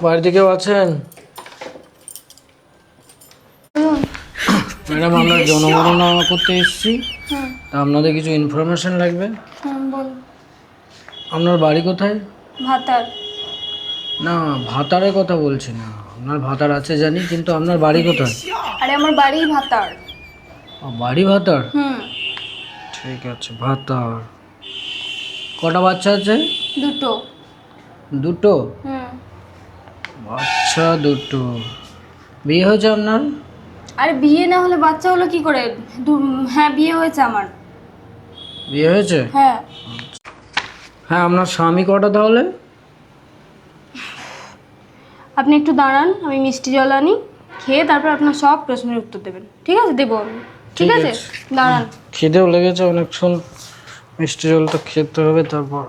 বাড়িতে কেউ আছেন? ম্যাডাম, আমরা জনগণনা করতে এসেছি। তা আপনাদের কিছু ইনফরমেশন লাগবে। বল। আপনার বাড়ি কোথায়? ভাতার। না, ভাতারের কথা বলছি না। আপনার ভাতার আছে জানি, কিন্তু আপনার বাড়ি কোথায়? আরে আমার বাড়ি ভাতার। বাড়ি ভাতার? ঠিক আছে, ভাতার। কটা বাচ্চা আছে? দুটো। দুটো? বাচ্চা দুটো। বিয়ে হয়েছে আপনার? আরে বিয়ে না হলে বাচ্চা হলো কি করে? হ্যাঁ, বিয়ে হয়েছে আমার। বিয়ে হয়েছে? হ্যাঁ। হ্যাঁ, আপনার স্বামী কটা তাহলে? আপনি একটু দাঁড়ান, আমি মিষ্টি জল আনি, খেয়ে তারপর আপনার সব প্রশ্নের উত্তর দেবেন। ঠিক আছে, দেবো আমি। ঠিক আছে, দাঁড়ান। খিদেও লেগেছে অনেকক্ষণ, মিষ্টি জলটা খেতে হবে তারপর।